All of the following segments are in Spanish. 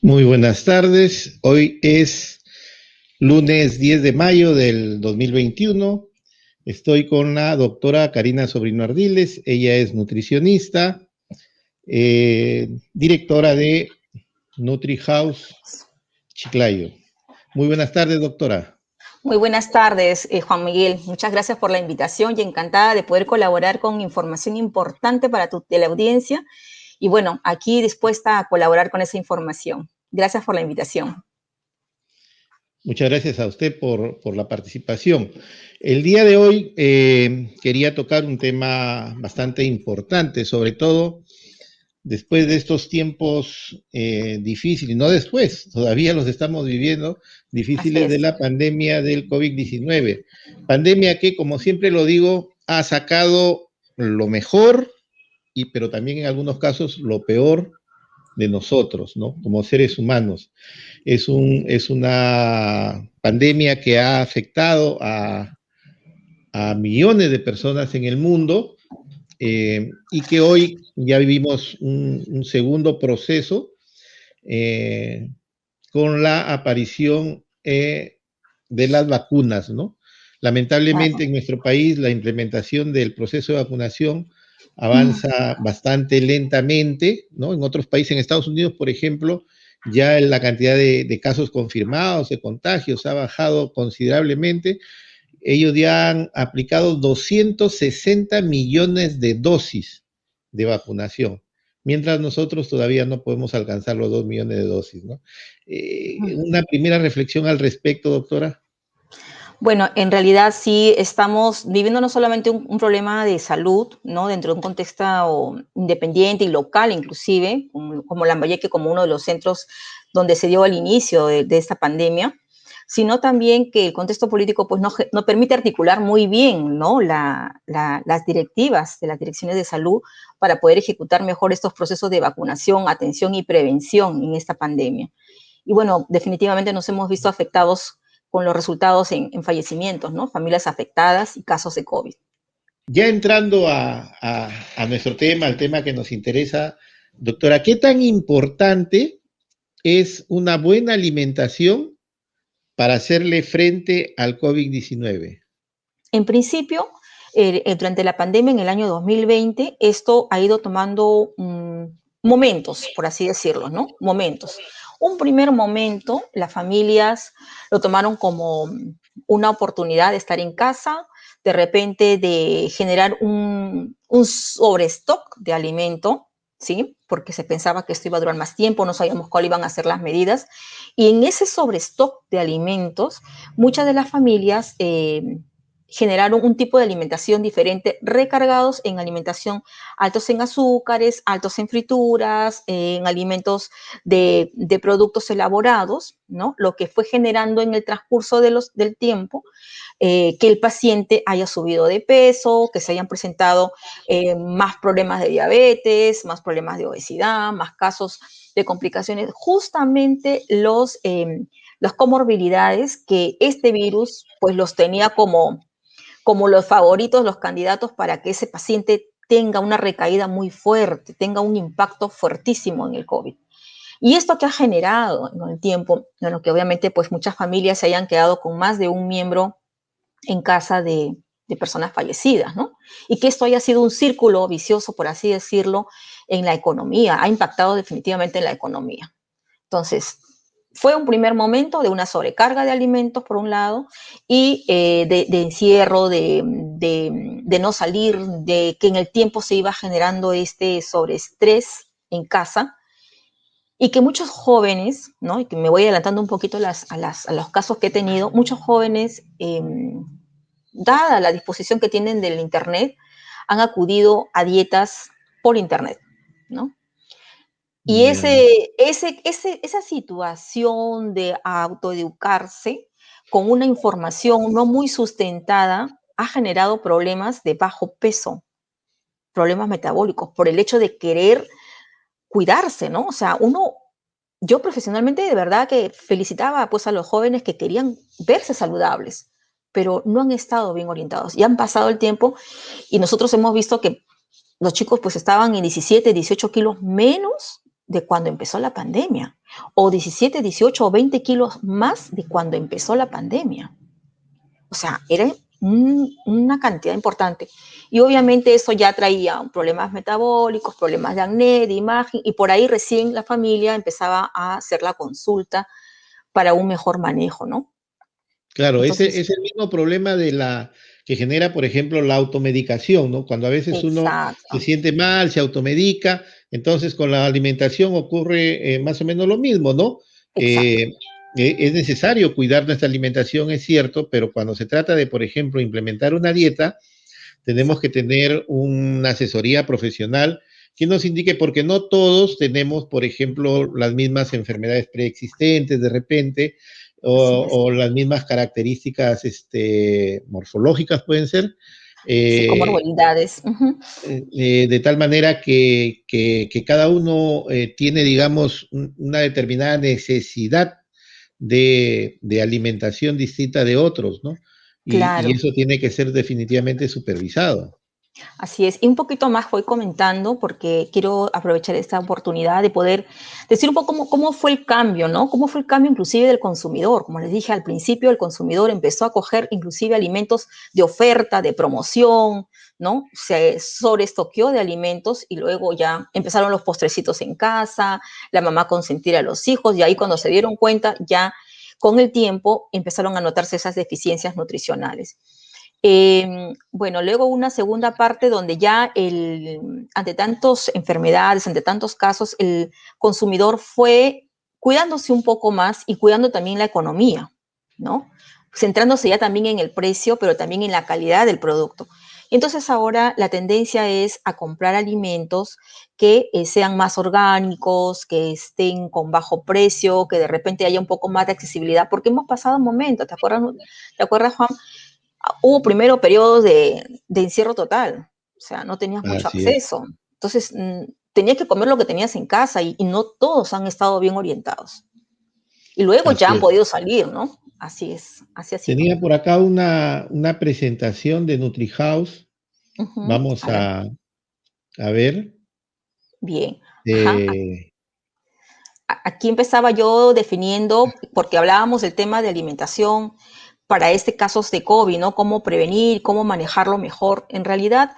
Muy buenas tardes. Hoy es lunes 10 de mayo del 2021. Estoy con la doctora Karina Sobrino Ardiles. Ella es nutricionista, directora de NutriHouse Chiclayo. Muy buenas tardes, doctora. Muy buenas tardes, Juan Miguel. Muchas gracias por la invitación y encantada de poder colaborar con información importante para tu teleaudiencia. Y bueno, aquí dispuesta a colaborar con esa información. Gracias por la invitación. Muchas gracias a usted por la participación. El día de hoy quería tocar un tema bastante importante, sobre todo después de estos tiempos difíciles, no después, todavía los estamos viviendo, Así difíciles de es. la pandemia del COVID-19. Pandemia que, como siempre lo digo, ha sacado lo mejor, pero también en algunos casos lo peor de nosotros, ¿no? Como seres humanos. Es una pandemia que ha afectado a millones de personas en el mundo, y que hoy ya vivimos un segundo proceso eh, con la aparición de las vacunas, ¿no? Lamentablemente Claro. en nuestro país la implementación del proceso de vacunación avanza bastante lentamente, ¿no? En otros países, en Estados Unidos, por ejemplo, ya la cantidad de casos confirmados, de contagios, ha bajado considerablemente. Ellos ya han aplicado 260 millones de dosis de vacunación, mientras nosotros todavía no podemos alcanzar los 2 millones de dosis, ¿no? Una primera reflexión al respecto, doctora. Bueno, en realidad sí estamos viviendo no solamente un problema de salud, ¿no? Dentro de un contexto independiente y local inclusive, como Lambayeque, como uno de los centros donde se dio el inicio de esta pandemia, sino también que el contexto político pues no permite articular muy bien, ¿no? Las directivas de las direcciones de salud para poder ejecutar mejor estos procesos de vacunación, atención y prevención en esta pandemia. Y bueno, definitivamente nos hemos visto afectados con los resultados en fallecimientos, ¿no? Familias afectadas y casos de COVID. Ya entrando a nuestro tema, al tema que nos interesa, doctora, ¿qué tan importante es una buena alimentación para hacerle frente al COVID-19? En principio, durante la pandemia en el año 2020, esto ha ido tomando momentos, por así decirlo, ¿no? Momentos. Un primer momento, las familias lo tomaron como una oportunidad de estar en casa, de repente de generar un sobrestock de alimento, ¿sí? Porque se pensaba que esto iba a durar más tiempo, no sabíamos cuáles iban a ser las medidas. Y en ese sobrestock de alimentos, muchas de las familias generaron un tipo de alimentación diferente, recargados en alimentación altos en azúcares, altos en frituras, en alimentos de productos elaborados, ¿no? Lo que fue generando en el transcurso del tiempo que el paciente haya subido de peso, que se hayan presentado más problemas de diabetes, más problemas de obesidad, más casos de complicaciones, justamente las comorbilidades que este virus pues los tenía como los favoritos, los candidatos para que ese paciente tenga una recaída muy fuerte, tenga un impacto fuertísimo en el COVID. Y esto que ha generado en el tiempo, bueno, que obviamente pues muchas familias se hayan quedado con más de un miembro en casa de personas fallecidas, ¿no? Y que esto haya sido un círculo vicioso, por así decirlo, en la economía, ha impactado definitivamente en la economía. Entonces, fue un primer momento de una sobrecarga de alimentos, por un lado, y de encierro, de no salir, de que en el tiempo se iba generando este sobreestrés en casa, y que muchos jóvenes, ¿no? Y que me voy adelantando un poquito a los casos que he tenido, muchos jóvenes, dada la disposición que tienen del Internet, han acudido a dietas por Internet, ¿no? Y Ya. esa situación de autoeducarse con una información no muy sustentada ha generado problemas de bajo peso, problemas metabólicos, por el hecho de querer cuidarse, ¿no? O sea, yo profesionalmente de verdad que felicitaba pues a los jóvenes que querían verse saludables, pero no han estado bien orientados y han pasado el tiempo y nosotros hemos visto que los chicos pues estaban en 17, 18 kilos menos de cuando empezó la pandemia, o 17, 18 o 20 kilos más de cuando empezó la pandemia. O sea, era una cantidad importante. Y obviamente eso ya traía problemas metabólicos, problemas de acné, de imagen, y por ahí recién la familia empezaba a hacer la consulta para un mejor manejo, ¿no? Claro, ese Entonces, es el mismo problema de la que genera, por ejemplo, la automedicación, ¿no? Cuando a veces uno se exacto, siente mal, se automedica, entonces con la alimentación ocurre más o menos lo mismo, ¿no? exacto. Es necesario cuidar nuestra alimentación, es cierto, pero cuando se trata de, por ejemplo, implementar una dieta, tenemos que Exacto. tener una asesoría profesional que nos indique, porque no todos tenemos, por ejemplo, las mismas enfermedades preexistentes de repente, Así es. o las mismas características morfológicas pueden ser, Sí, eh, comorbilidades. Ujú. de tal manera que cada uno tiene, digamos, una determinada necesidad de alimentación distinta de otros, ¿no? Y Claro. eso tiene que ser definitivamente supervisado. Así es. Y un poquito más voy comentando porque quiero aprovechar esta oportunidad de poder decir un poco cómo fue el cambio, ¿no? Cómo fue el cambio inclusive del consumidor. Como les dije al principio, el consumidor empezó a coger inclusive alimentos de oferta, de promoción, ¿no? Se sobreestoqueó de alimentos y luego ya empezaron los postrecitos en casa, la mamá consentir a los hijos y ahí cuando se dieron cuenta ya con el tiempo empezaron a notarse esas deficiencias nutricionales. Bueno, luego una segunda parte donde ya ante tantas enfermedades, ante tantos casos, el consumidor fue cuidándose un poco más y cuidando también la economía, ¿no? Centrándose ya también en el precio, pero también en la calidad del producto. Entonces ahora la tendencia es a comprar alimentos que sean más orgánicos, que estén con bajo precio, que de repente haya un poco más de accesibilidad, porque hemos pasado momentos, ¿te acuerdas, Juan? Hubo primero periodos de encierro total, o sea, no tenías mucho Así es, acceso. Entonces, tenías que comer lo que tenías en casa y no todos han estado bien orientados. Y luego ya así han es. podido salir, ¿no? Así es, así ha sido. Tenía por acá una presentación de NutriHouse. Ujú. Vamos A ver, a ver. bien. Ajá. eh, Aquí empezaba yo definiendo, porque hablábamos del tema de alimentación para este casos de COVID, ¿no? Cómo prevenir, cómo manejarlo mejor. En realidad,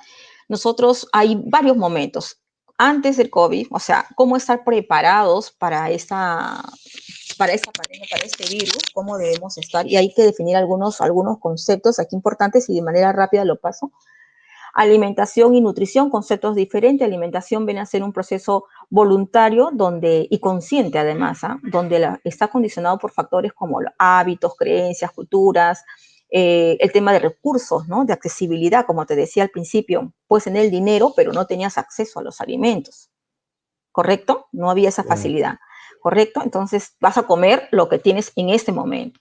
nosotros hay varios momentos antes del COVID, o sea, cómo estar preparados para esta pandemia, para este virus, cómo debemos estar. Y hay que definir algunos conceptos aquí importantes y de manera rápida lo paso. Alimentación y nutrición, conceptos diferentes. Alimentación viene a ser un proceso voluntario y consciente además, donde está condicionado por factores como los hábitos, creencias, culturas, el tema de recursos, ¿no? De accesibilidad, como te decía al principio, puedes tener el dinero, pero no tenías acceso a los alimentos, ¿correcto? No había esa facilidad, ¿correcto? Entonces vas a comer lo que tienes en este momento.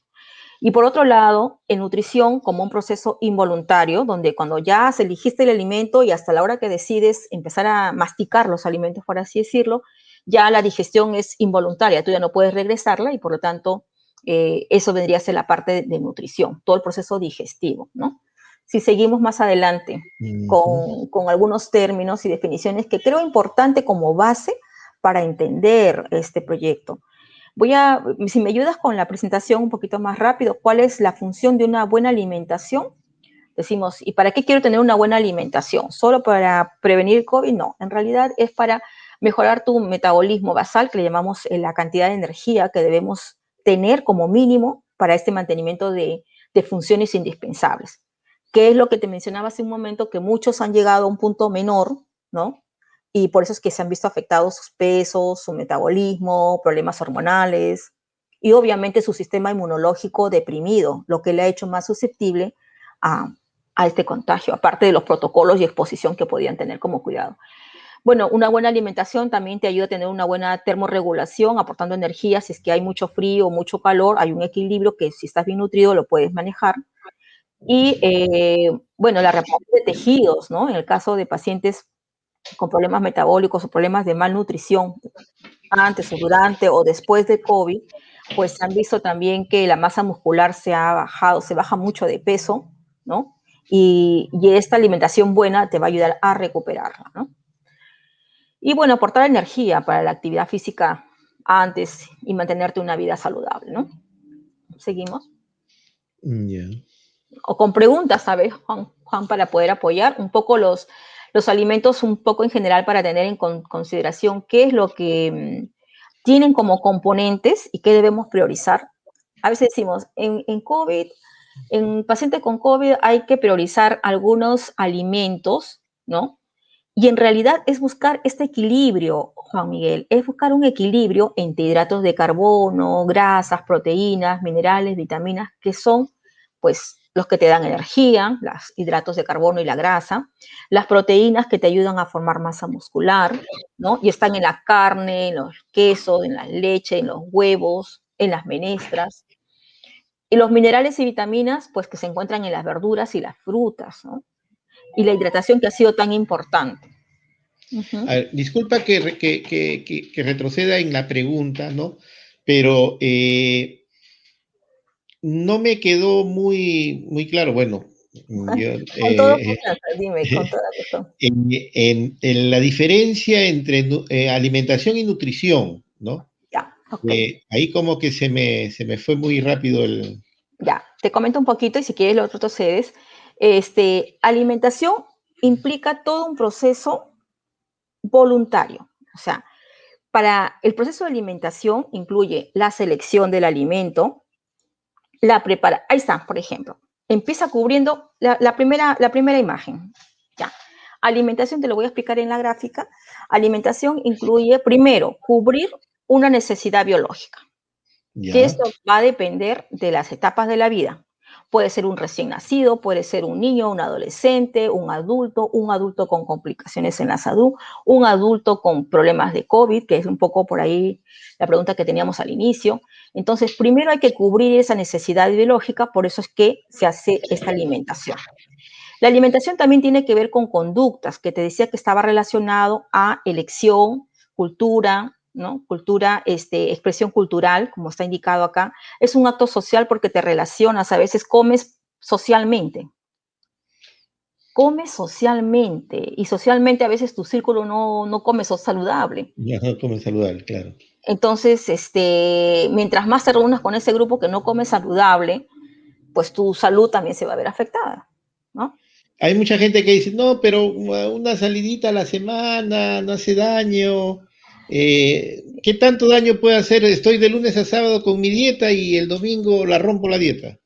Y por otro lado, en nutrición, como un proceso involuntario, donde cuando ya se elegiste el alimento y hasta la hora que decides empezar a masticar los alimentos, por así decirlo, ya la digestión es involuntaria, tú ya no puedes regresarla y por lo tanto eso vendría a ser la parte de nutrición, todo el proceso digestivo, ¿no? Si seguimos más adelante ujú. con algunos términos y definiciones que creo importante como base para entender este proyecto. Si me ayudas con la presentación un poquito más rápido, ¿cuál es la función de una buena alimentación? Decimos, ¿y para qué quiero tener una buena alimentación? ¿Solo para prevenir COVID? No, en realidad es para mejorar tu metabolismo basal, que le llamamos la cantidad de energía que debemos tener como mínimo para este mantenimiento de funciones indispensables. ¿Qué es lo que te mencionaba hace un momento? Que muchos han llegado a un punto menor, ¿no? Y por eso es que se han visto afectados sus pesos, su metabolismo, problemas hormonales y obviamente su sistema inmunológico deprimido, lo que le ha hecho más susceptible a, a este contagio, aparte de los protocolos y exposición que podían tener como cuidado. Bueno, una buena alimentación también te ayuda a tener una buena termorregulación, aportando energía. Si es que hay mucho frío o mucho calor, hay un equilibrio que si estás bien nutrido lo puedes manejar. Y bueno, la reparación de tejidos, ¿no? En el caso de pacientes con problemas metabólicos o problemas de malnutrición antes o durante o después de COVID, pues se han visto también que la masa muscular se ha bajado, se baja mucho de peso, ¿no? Y esta alimentación buena te va a ayudar a recuperarla, ¿no? Y bueno, aportar energía para la actividad física antes y mantenerte una vida saludable, ¿no? Seguimos. Ya. O con preguntas, ¿sabes, Juan, para poder apoyar un poco los alimentos, un poco en general para tener en consideración qué es lo que tienen como componentes y qué debemos priorizar. A veces decimos, en COVID, en pacientes con COVID hay que priorizar algunos alimentos, ¿no? Y en realidad es buscar este equilibrio, Juan Miguel, es buscar un equilibrio entre hidratos de carbono, grasas, proteínas, minerales, vitaminas, que son pues los que te dan energía, los hidratos de carbono y la grasa, las proteínas que te ayudan a formar masa muscular, ¿no? Y están en la carne, en los quesos, en la leche, en los huevos, en las menestras. Y los minerales y vitaminas, pues que se encuentran en las verduras y las frutas, ¿no? Y la hidratación que ha sido tan importante. A Ujú. ver, disculpa que retroceda en la pregunta, ¿no? Pero no me quedó muy claro. Bueno, yo, Con toda confianza, dime, con toda razón. en la diferencia entre alimentación y nutrición, ¿no? Ya, ok. Ahí como que se me fue muy rápido el... Ya, te comento un poquito y si quieres lo otro procedes. Alimentación implica todo un proceso voluntario. O sea, para el proceso de alimentación incluye la selección del alimento, ahí está, por ejemplo. Empieza cubriendo la primera imagen. Ya. Alimentación, te lo voy a explicar en la gráfica. Alimentación incluye, primero, cubrir una necesidad biológica, que Ya, esto va a depender de las etapas de la vida. Puede ser un recién nacido, puede ser un niño, un adolescente, un adulto con complicaciones en la salud, un adulto con problemas de COVID, que es un poco por ahí la pregunta que teníamos al inicio. Entonces, primero hay que cubrir esa necesidad biológica, por eso es que se hace esta alimentación. La alimentación también tiene que ver con conductas, que te decía que estaba relacionado a elección, cultura, ¿no? Cultura, expresión cultural, como está indicado acá. Es un acto social porque te relacionas, a veces comes socialmente y socialmente a veces tu círculo no come saludable. ya no comen saludable, claro. Entonces, mientras más te reúnas con ese grupo que no come saludable, pues tu salud también se va a ver afectada, ¿no? Hay mucha gente que dice, no, pero una salidita a la semana no hace daño. ¿Qué tanto daño puede hacer? Estoy de lunes a sábado con mi dieta y el domingo la rompo la dieta.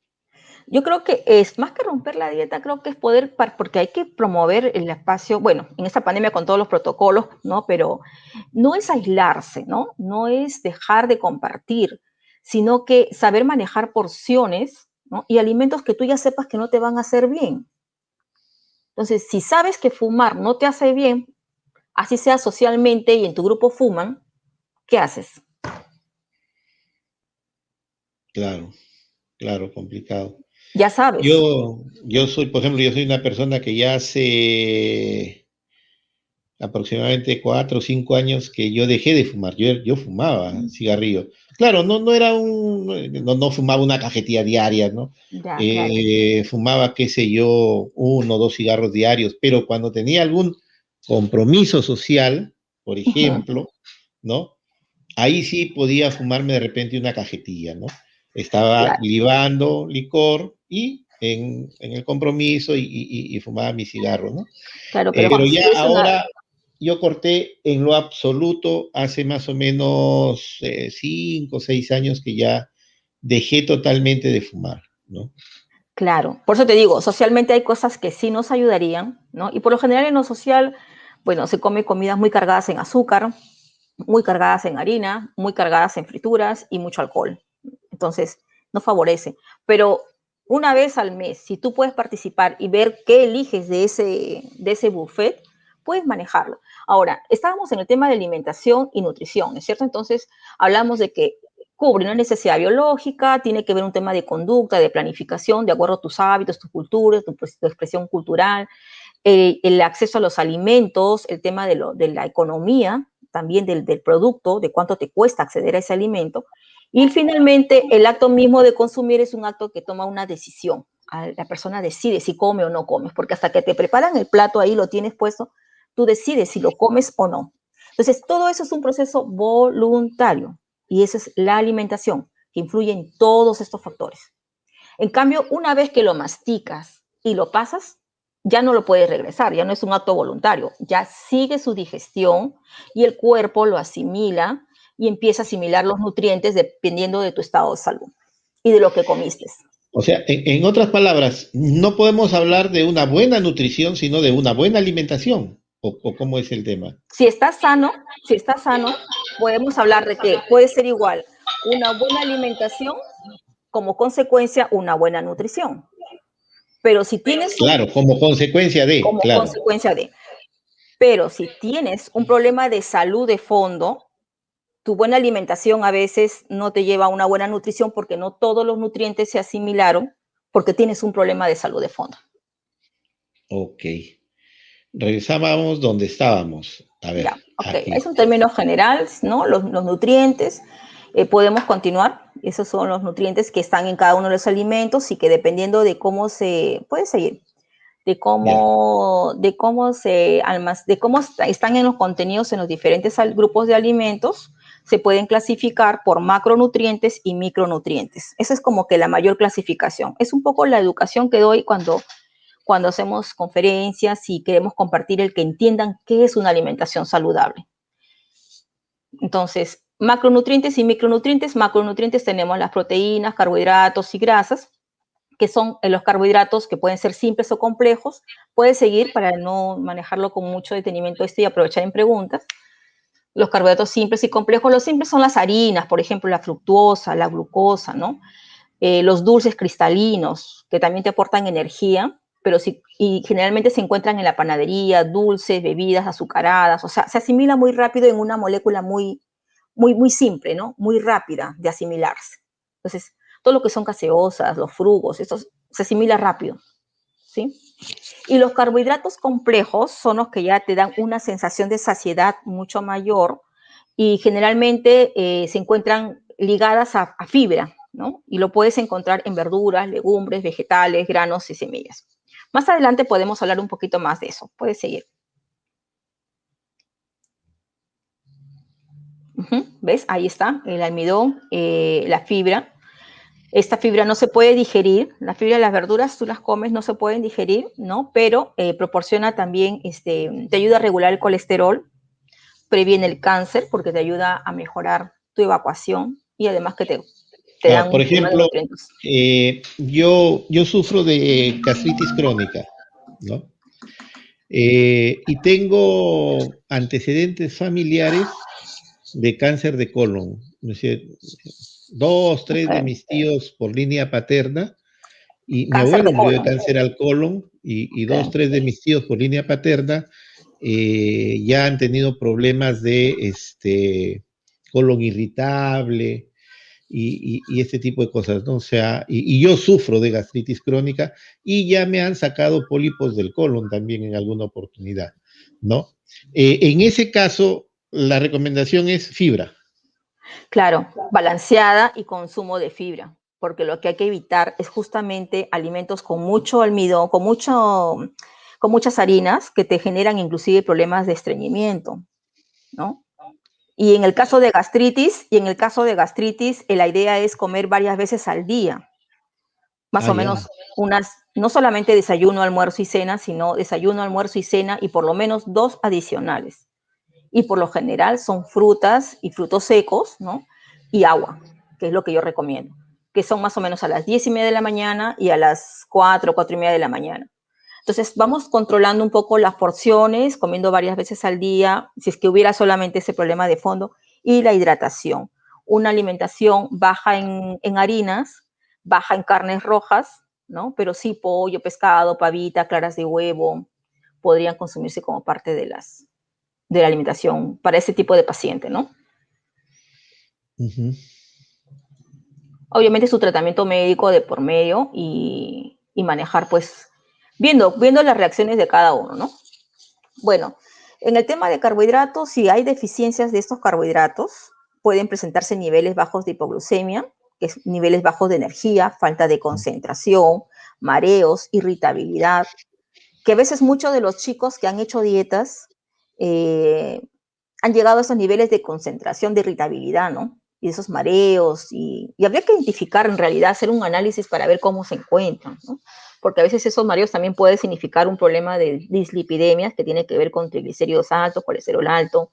Yo creo que es más que romper la dieta, creo que es poder, porque hay que promover el espacio, bueno, en esta pandemia con todos los protocolos, ¿no? Pero no es aislarse, ¿no? No es dejar de compartir, sino que saber manejar porciones, ¿no? Y alimentos que tú ya sepas que no te van a hacer bien. Entonces, si sabes que fumar no te hace bien, así sea socialmente y en tu grupo fuman, ¿qué haces? Claro, claro, complicado. Ya sabes. Yo soy, por ejemplo, yo soy una persona que ya hace aproximadamente 4 o 5 años que yo dejé de fumar. Yo fumaba cigarrillo. Claro, no era no fumaba una cajetilla diaria, ¿no? Ya, claro. Fumaba, qué sé yo, 1 o 2 cigarros diarios, pero cuando tenía algún compromiso social, por Ujú, ejemplo, ¿no? Ahí sí podía fumarme de repente una cajetilla, ¿no? Estaba claro, libando licor y en el compromiso y fumaba mi cigarro, ¿no? claro, pero Pero Juan, si ya es una, ahora yo corté en lo absoluto hace más o menos 5 o 6 años que ya dejé totalmente de fumar, ¿no? claro, por eso te digo, socialmente hay cosas que sí nos ayudarían, ¿no? Y por lo general en lo social, bueno, se come comidas muy cargadas en azúcar, muy cargadas en harina, muy cargadas en frituras y mucho alcohol. Entonces, no favorece. Pero una vez al mes, si tú puedes participar y ver qué eliges de ese buffet, puedes manejarlo. Ahora, estábamos en el tema de alimentación y nutrición, ¿no es cierto? Entonces, hablamos de que cubre una necesidad biológica, tiene que ver un tema de conducta, de planificación, de acuerdo a tus hábitos, tu cultura, tu expresión cultural, el acceso a los alimentos, el tema de la economía, también del producto, de cuánto te cuesta acceder a ese alimento. Y finalmente, el acto mismo de consumir es un acto que toma una decisión. La persona decide si come o no comes, porque hasta que te preparan el plato ahí, lo tienes puesto, tú decides si lo comes o no. Entonces, todo eso es un proceso voluntario y esa es la alimentación, que influye en todos estos factores. En cambio, una vez que lo masticas y lo pasas, ya no lo puedes regresar, ya no es un acto voluntario, ya sigue su digestión y el cuerpo lo asimila y empieza a asimilar los nutrientes dependiendo de tu estado de salud y de lo que comiste. O sea, en otras palabras, no podemos hablar de una buena nutrición, sino de una buena alimentación. O cómo es el tema? Si estás sano, podemos hablar de que puede ser igual una buena alimentación como consecuencia una buena nutrición. Pero si tienes Claro, como consecuencia de, como claro. consecuencia de, pero si tienes un problema de salud de fondo, tu buena alimentación a veces no te lleva a una buena nutrición porque no todos los nutrientes se asimilaron porque tienes un problema de salud de fondo. Ok. Regresábamos donde estábamos. A ver, Ya, ok. aquí. Es un término general, ¿no? Los nutrientes, podemos continuar. Esos son los nutrientes que están en cada uno de los alimentos y que dependiendo de cómo se, puede seguir, Ya. de cómo están en los contenidos en los diferentes grupos de alimentos, se pueden clasificar por macronutrientes y micronutrientes. Esa es como que la mayor clasificación. Es un poco la educación que doy cuando hacemos conferencias y queremos compartir el que entiendan qué es una alimentación saludable. Entonces, macronutrientes y micronutrientes. Macronutrientes tenemos las proteínas, carbohidratos y grasas, que son los carbohidratos que pueden ser simples o complejos. Puedes seguir para no manejarlo con mucho detenimiento y aprovechar en preguntas. Los carbohidratos simples y complejos. Los simples son las harinas, por ejemplo, la fructuosa, la glucosa, ¿no? Los dulces cristalinos, que también te aportan energía, pero y generalmente se encuentran en la panadería, dulces, bebidas azucaradas, o sea, se asimila muy rápido en una molécula muy simple, ¿no? Muy rápida de asimilarse. Entonces, todo lo que son gaseosas, los frugos, esto se asimila rápido, ¿sí? Y los carbohidratos complejos son los que ya te dan una sensación de saciedad mucho mayor y generalmente se encuentran ligadas a fibra, ¿no? Y lo puedes encontrar en verduras, legumbres, vegetales, granos y semillas. Más adelante podemos hablar un poquito más de eso. Puedes seguir. ¿Ves? Ahí está el almidón, la fibra. Esta fibra no se puede digerir, la fibra de las verduras tú las comes, no se pueden digerir, ¿no? Pero proporciona también, te ayuda a regular el colesterol, previene el cáncer porque te ayuda a mejorar tu evacuación y además que te dan Por un problema de ejemplo, nutrientes. yo sufro de gastritis crónica, ¿no? Y tengo antecedentes familiares de cáncer de colon. Es decir, dos, tres de Okay. mis tíos por línea paterna, y mi Cáncer abuelo de murió de colon. cáncer al colon, y dos, Okay. tres de mis tíos por línea paterna ya han tenido problemas de colon irritable y este tipo de cosas, ¿no? O sea, y yo sufro de gastritis crónica y ya me han sacado pólipos del colon también en alguna oportunidad, ¿no? En ese caso, la recomendación es fibra. Claro, balanceada y consumo de fibra, porque lo que hay que evitar es justamente alimentos con mucho almidón, con muchas harinas que te generan inclusive problemas de estreñimiento, ¿no? Y en el caso de gastritis, la idea es comer varias veces al día, más Ah, o ya. menos no solamente desayuno, almuerzo y cena, sino desayuno, almuerzo y cena y por lo menos 2 adicionales. Y por lo general son frutas y frutos secos, ¿no? Y agua, que es lo que yo recomiendo, que son más o menos a las 10:30 de la mañana y a las 4:30 de la mañana. Entonces vamos controlando un poco las porciones, comiendo varias veces al día, si es que hubiera solamente ese problema de fondo, y la hidratación. Una alimentación baja en harinas, baja en carnes rojas, ¿no? Pero sí pollo, pescado, pavita, claras de huevo, podrían consumirse como parte de la alimentación para ese tipo de paciente, ¿no? Ujú. Obviamente su tratamiento médico de por medio y manejar, pues, viendo las reacciones de cada uno, ¿no? Bueno, en el tema de carbohidratos, si hay deficiencias de estos carbohidratos, pueden presentarse niveles bajos de hipoglucemia, que es niveles bajos de energía, falta de concentración, mareos, irritabilidad, que a veces muchos de los chicos que han hecho dietas eh, han llegado a esos niveles de concentración, de irritabilidad, ¿no? Y esos mareos, y habría que identificar en realidad, hacer un análisis para ver cómo se encuentran, ¿no? Porque a veces esos mareos también pueden significar un problema de dislipidemias que tiene que ver con triglicéridos altos, colesterol alto.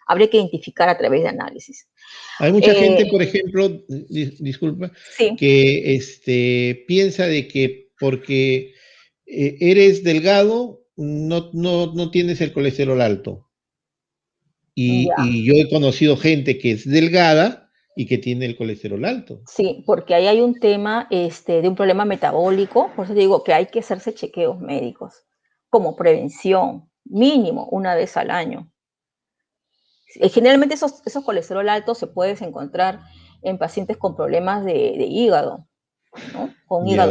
Habría que identificar a través de análisis. Hay mucha gente, por ejemplo, disculpa, Sí, que piensa de que porque eres delgado, no tienes el colesterol alto. ya. Y yo he conocido gente que es delgada y que tiene el colesterol alto. Sí, porque ahí hay un tema de un problema metabólico, por eso digo que hay que hacerse chequeos médicos como prevención, mínimo una vez al año. Generalmente esos colesterol altos se puedes encontrar en pacientes con problemas de hígado, ¿no? Con Ya.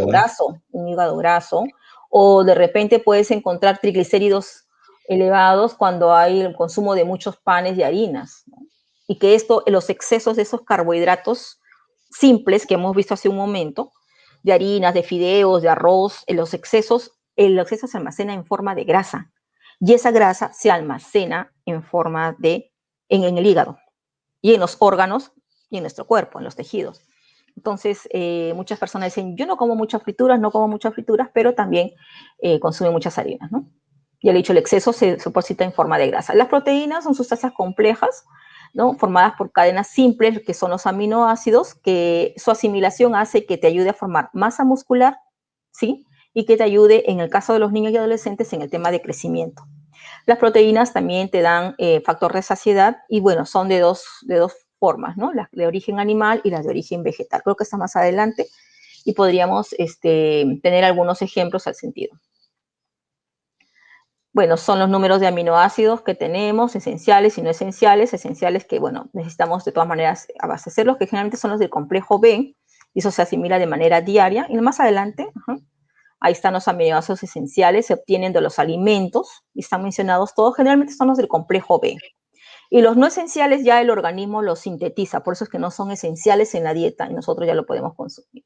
un hígado graso, o de repente puedes encontrar triglicéridos elevados cuando hay el consumo de muchos panes y harinas, ¿no? Y que los excesos de esos carbohidratos simples que hemos visto hace un momento, de harinas, de fideos, de arroz, el exceso se almacena en forma de grasa, y esa grasa se almacena en forma en el hígado y en los órganos y en nuestro cuerpo, en los tejidos. Entonces, muchas personas dicen, yo no como muchas frituras, no como muchas frituras, pero también consumen muchas harinas, ¿no? Y el hecho, el exceso se deposita en forma de grasa. Las proteínas son sustancias complejas, ¿no? Formadas por cadenas simples, que son los aminoácidos, que su asimilación hace que te ayude a formar masa muscular, ¿sí? Y que te ayude, en el caso de los niños y adolescentes, en el tema de crecimiento. Las proteínas también te dan factor de saciedad y bueno, son de dos formas, ¿no? Las de origen animal y las de origen vegetal. Creo que está más adelante y podríamos tener algunos ejemplos al sentido. Bueno, son los números de aminoácidos que tenemos, esenciales y no esenciales que, bueno, necesitamos de todas maneras abastecerlos, que generalmente son los del complejo B, y eso se asimila de manera diaria. Y más adelante, ahí están los aminoácidos esenciales, se obtienen de los alimentos, y están mencionados todos, generalmente son los del complejo B. Y los no esenciales ya el organismo los sintetiza, por eso es que no son esenciales en la dieta y nosotros ya lo podemos consumir.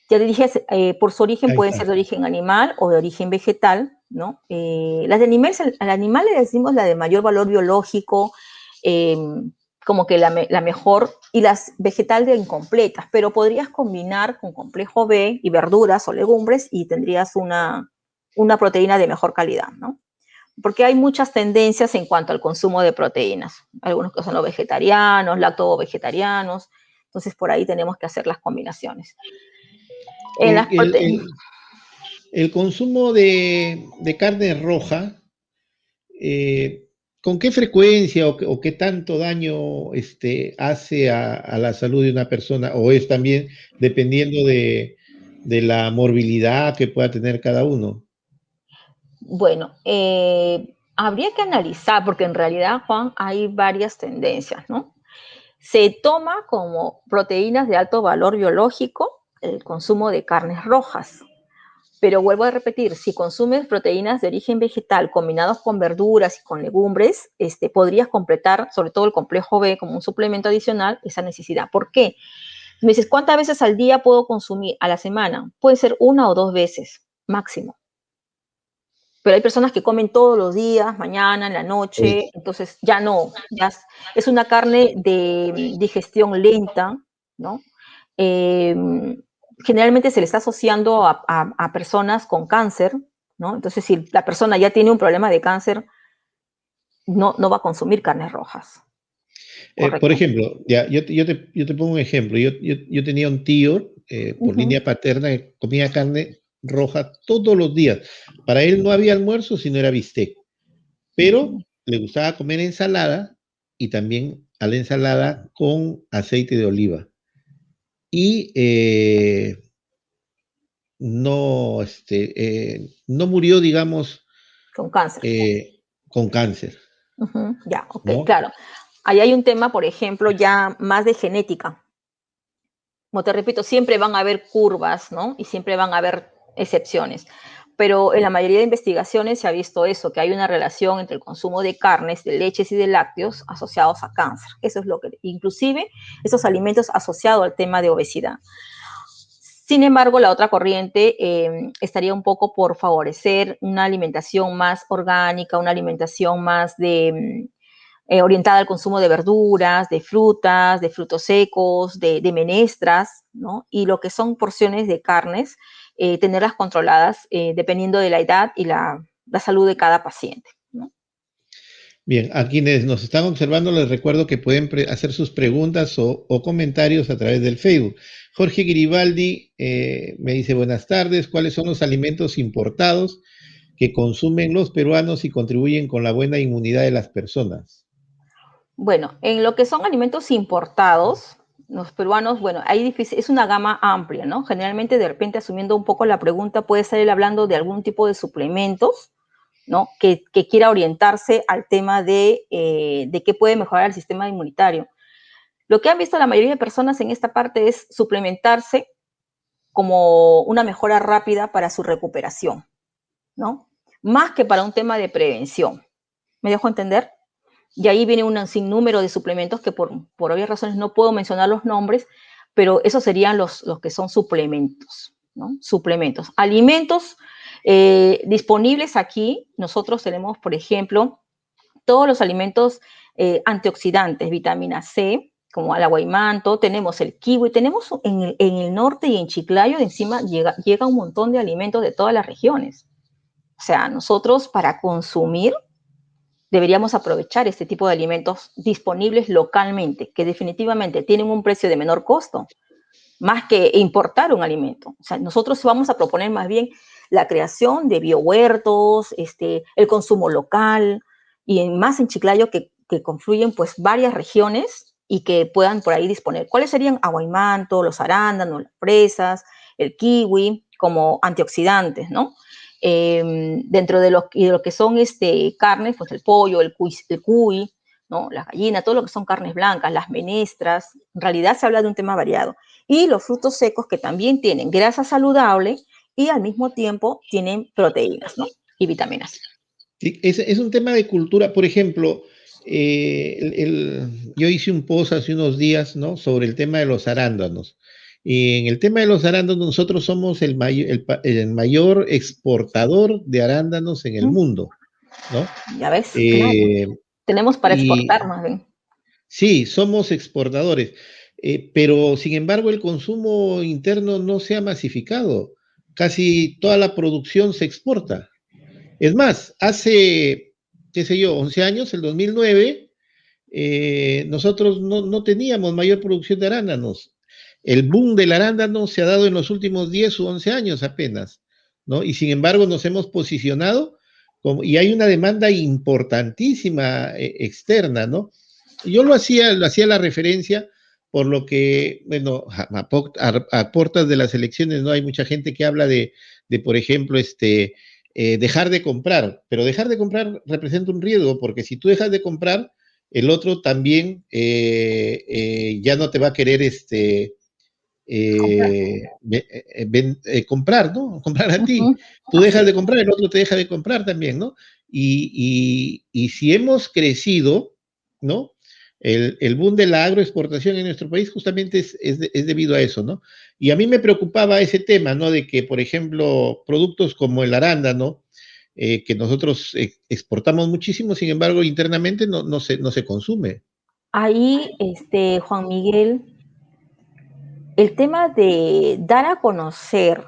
Ya te dije, por su origen Ahí pueden está. ser de origen animal o de origen vegetal, ¿no? Las de animal, al animal le decimos la de mayor valor biológico, eh, como que la mejor, y las vegetales de incompletas, pero podrías combinar con complejo B y verduras o legumbres y tendrías una proteína de mejor calidad, ¿no? Porque hay muchas tendencias en cuanto al consumo de proteínas. Algunos que son los vegetarianos, lacto-vegetarianos, entonces por ahí tenemos que hacer las combinaciones. En las El, el- proteínas. el- el consumo de carne roja, eh, ¿con qué frecuencia o qué tanto daño hace a la salud de una persona? ¿O es también dependiendo de la morbilidad que pueda tener cada uno? Bueno, habría que analizar, porque en realidad, Juan, hay varias tendencias, ¿no? Se toma como proteínas de alto valor biológico el consumo de carnes rojas. Pero vuelvo a repetir, si consumes proteínas de origen vegetal combinados con verduras y con legumbres, podrías completar, sobre todo el complejo B, como un suplemento adicional, esa necesidad. ¿Por qué? Me dices, ¿cuántas veces al día puedo consumir? A la semana. Puede ser una o dos veces, máximo. Pero hay personas que comen todos los días, mañana, en la noche, Sí. entonces ya no, es una carne de digestión lenta, ¿no? Eh, Generalmente se le está asociando a personas con cáncer, ¿no? Entonces, si la persona ya tiene un problema de cáncer, no va a consumir carnes rojas, Por ¿correcto? ejemplo, ya, yo te pongo un ejemplo. Yo tenía un tío por Ujú. línea paterna que comía carne roja todos los días. Para él no había almuerzo si no era bistec, pero Ujú. le gustaba comer ensalada y también a la ensalada con aceite de oliva. Y no murió, digamos, Con cáncer. con cáncer, Ujú. Ya, ok, ¿no? claro. Ahí hay un tema, por ejemplo, ya más de genética. Como te repito, siempre van a haber curvas, ¿no? Y siempre van a haber excepciones. Pero en la mayoría de investigaciones se ha visto eso, que hay una relación entre el consumo de carnes, de leches y de lácteos asociados a cáncer. Eso es lo que, inclusive, esos alimentos asociados al tema de obesidad. Sin embargo, la otra corriente estaría un poco por favorecer una alimentación más orgánica, una alimentación más orientada al consumo de verduras, de frutas, de frutos secos, de menestras, ¿no? Y lo que son porciones de carnes, tenerlas controladas dependiendo de la edad y la salud de cada paciente, ¿no? Bien, a quienes nos están observando les recuerdo que pueden hacer sus preguntas o comentarios a través del Facebook. Jorge Giribaldi me dice buenas tardes, ¿cuáles son los alimentos importados que consumen los peruanos y contribuyen con la buena inmunidad de las personas? Bueno, en lo que son alimentos importados, los peruanos, bueno, es una gama amplia, ¿no? Generalmente, de repente, asumiendo un poco la pregunta, puede estar él hablando de algún tipo de suplementos, ¿no? Que quiera orientarse al tema de qué puede mejorar el sistema inmunitario. Lo que han visto la mayoría de personas en esta parte es suplementarse como una mejora rápida para su recuperación, ¿no? Más que para un tema de prevención. ¿Me dejo entender? Y ahí viene un sinnúmero de suplementos que por obvias razones no puedo mencionar los nombres, pero esos serían los que son suplementos, ¿no? Suplementos. Alimentos disponibles aquí, nosotros tenemos, por ejemplo, todos los alimentos antioxidantes, vitamina C, como el aguaymanto, tenemos el kiwi, tenemos en el norte y en Chiclayo, de encima llega un montón de alimentos de todas las regiones. O sea, nosotros para consumir deberíamos aprovechar este tipo de alimentos disponibles localmente, que definitivamente tienen un precio de menor costo, más que importar un alimento. O sea, nosotros vamos a proponer más bien la creación de biohuertos, el consumo local, y más en Chiclayo que confluyen pues varias regiones y que puedan por ahí disponer. ¿Cuáles serían? Aguaymanto, los arándanos, las fresas, el kiwi, como antioxidantes, ¿no? Dentro de lo que son carnes, pues el pollo, el cuy, ¿no? La gallina, todo lo que son carnes blancas, las menestras, en realidad se habla de un tema variado. Y los frutos secos que también tienen grasa saludable y al mismo tiempo tienen proteínas, ¿no? Y vitaminas. Sí, es un tema de cultura. Por ejemplo, yo hice un post hace unos días, ¿no? Sobre el tema de los arándanos. Y en el tema de los arándanos, nosotros somos el mayor exportador de arándanos en el mundo, ¿no? Ya ves, claro. Eh, Tenemos para exportar y más bien. sí, somos exportadores, pero sin embargo el consumo interno no se ha masificado. Casi toda la producción se exporta. Es más, hace, qué sé yo, 11 años, el 2009, nosotros no teníamos mayor producción de arándanos. El boom del arándano se ha dado en los últimos 10 u 11 años apenas, ¿no? Y sin embargo nos hemos posicionado y hay una demanda importantísima externa, ¿no? Yo lo hacía la referencia por lo que, bueno, a puertas de las elecciones, ¿no? Hay mucha gente que habla por ejemplo, dejar de comprar, pero dejar de comprar representa un riesgo, porque si tú dejas de comprar, el otro también ya no te va a querer Comprar. comprar, ¿no? Comprar a ti. Ujú. Tú Así dejas es. de comprar, el otro te deja de comprar también, ¿no? Y si hemos crecido, ¿no? El boom de la agroexportación en nuestro país justamente es debido a eso, ¿no? Y a mí me preocupaba ese tema, ¿no? De que, por ejemplo, productos como el arándano, que nosotros exportamos muchísimo, sin embargo, internamente no se consume. Ahí, Juan Miguel, el tema de dar a conocer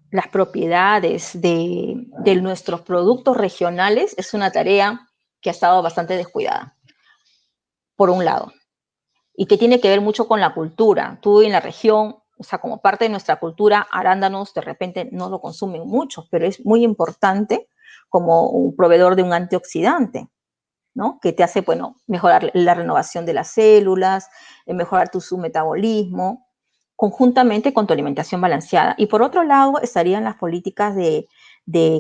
las propiedades de nuestros productos regionales es una tarea que ha estado bastante descuidada, por un lado, y que tiene que ver mucho con la cultura. Tú en la región, o sea, como parte de nuestra cultura, arándanos de repente no lo consumen mucho, pero es muy importante como un proveedor de un antioxidante, ¿no? Que te hace, bueno, mejorar la renovación de las células, mejorar su metabolismo, conjuntamente con tu alimentación balanceada. Y por otro lado, estarían las políticas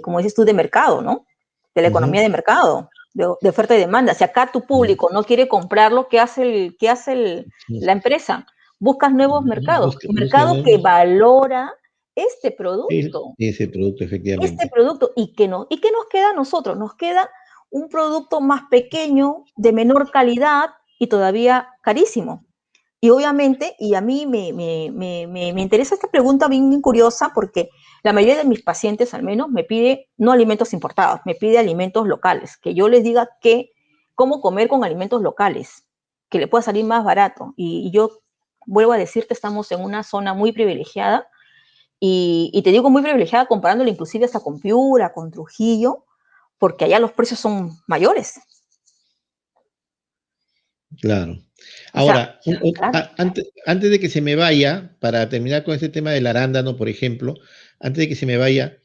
como dices tú, de mercado, ¿no? De la Uh -huh. economía de mercado, de oferta y demanda. Si acá tu público no quiere comprarlo, qué hace la empresa? Buscas nuevos mercados, Busca mercado que nuevos. valora este Sí, producto, ese producto, efectivamente. y qué nos queda a nosotros, nos queda un producto más pequeño, de menor calidad y todavía carísimo. Y obviamente, y a mí me interesa esta pregunta bien curiosa porque la mayoría de mis pacientes al menos me pide no alimentos importados, me pide alimentos locales, que yo les diga cómo comer con alimentos locales, que le pueda salir más barato. Y yo vuelvo a decirte, estamos en una zona muy privilegiada, y te digo muy privilegiada comparándolo inclusive hasta con Piura, con Trujillo, porque allá los precios son mayores. Claro. O sea, Ahora, claro. antes de que se me vaya, para terminar con este tema del arándano, por ejemplo, antes de que se me vaya,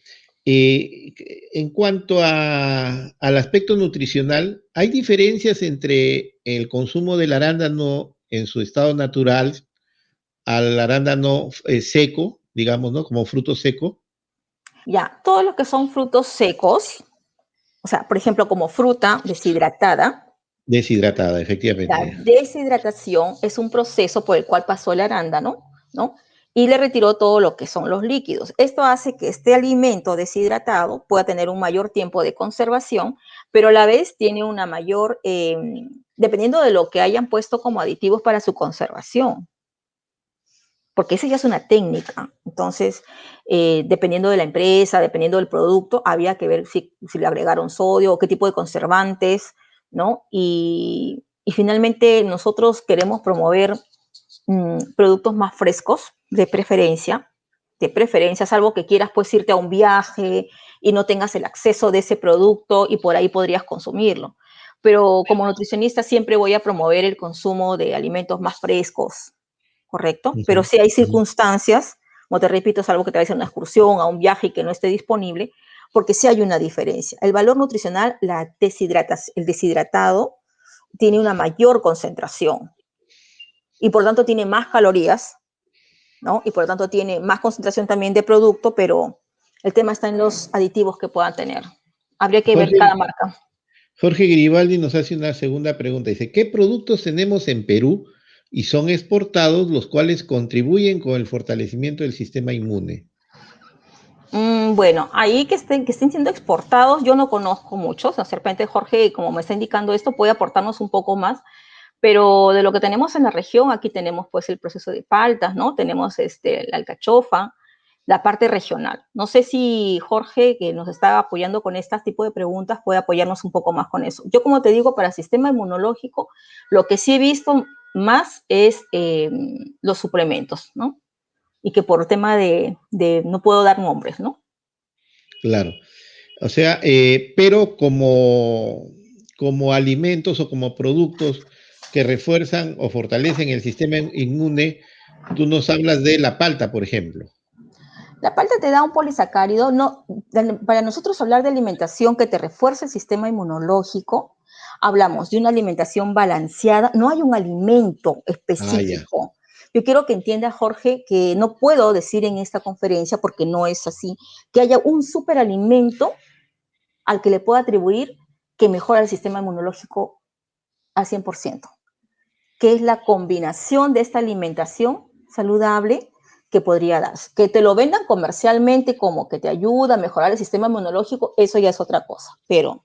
eh, en cuanto al aspecto nutricional, ¿hay diferencias entre el consumo del arándano en su estado natural al arándano seco, digamos, ¿no? Como fruto seco? Ya, todo lo que son frutos secos, o sea, por ejemplo, como fruta deshidratada, Deshidratada, la efectivamente. deshidratación es un proceso por el cual pasó el arándano, ¿no? Y le retiró todo lo que son los líquidos. Esto hace que este alimento deshidratado pueda tener un mayor tiempo de conservación, pero a la vez tiene una mayor, dependiendo de lo que hayan puesto como aditivos para su conservación, porque esa ya es una técnica. Entonces, dependiendo de la empresa, dependiendo del producto, había que ver si le agregaron sodio o qué tipo de conservantes, ¿no? Y finalmente nosotros queremos promover productos más frescos, de preferencia, salvo que quieras pues irte a un viaje y no tengas el acceso de ese producto y por ahí podrías consumirlo. Pero como nutricionista siempre voy a promover el consumo de alimentos más frescos, ¿correcto? Pero Ujú, si hay ujú. circunstancias, como te repito, es algo que te va a hacer una excursión, a un viaje y que no esté disponible, porque sí hay una diferencia. El valor nutricional, el deshidratado, tiene una mayor concentración y por lo tanto tiene más calorías, ¿no? Y por lo tanto tiene más concentración también de producto, pero el tema está en los aditivos que puedan tener. Habría que ver Jorge, cada marca. Jorge Garibaldi nos hace una segunda pregunta. Dice, ¿qué productos tenemos en Perú y son exportados los cuales contribuyen con el fortalecimiento del sistema inmune? Bueno, ahí que estén siendo exportados, yo no conozco muchos. De repente Jorge, como me está indicando esto, puede aportarnos un poco más. Pero de lo que tenemos en la región, aquí tenemos pues el proceso de paltas, ¿no? Tenemos la alcachofa, la parte regional. No sé si Jorge, que nos está apoyando con este tipo de preguntas, puede apoyarnos un poco más con eso. Yo, como te digo, para el sistema inmunológico, lo que sí he visto más es los suplementos, ¿no? Y que por tema de no puedo dar nombres, ¿no? Claro. O sea, pero como alimentos o como productos que refuerzan o fortalecen el sistema inmune, tú nos hablas de la palta, por ejemplo. La palta te da un polisacárido. No, para nosotros hablar de alimentación que te refuerce el sistema inmunológico, hablamos de una alimentación balanceada. No hay un alimento Ah, ya. específico. Yo quiero que entienda, Jorge, que no puedo decir en esta conferencia, porque no es así, que haya un superalimento al que le pueda atribuir que mejora el sistema inmunológico al 100%, que es la combinación de esta alimentación saludable que podría darse. Que te lo vendan comercialmente como que te ayuda a mejorar el sistema inmunológico, eso ya es otra cosa. Pero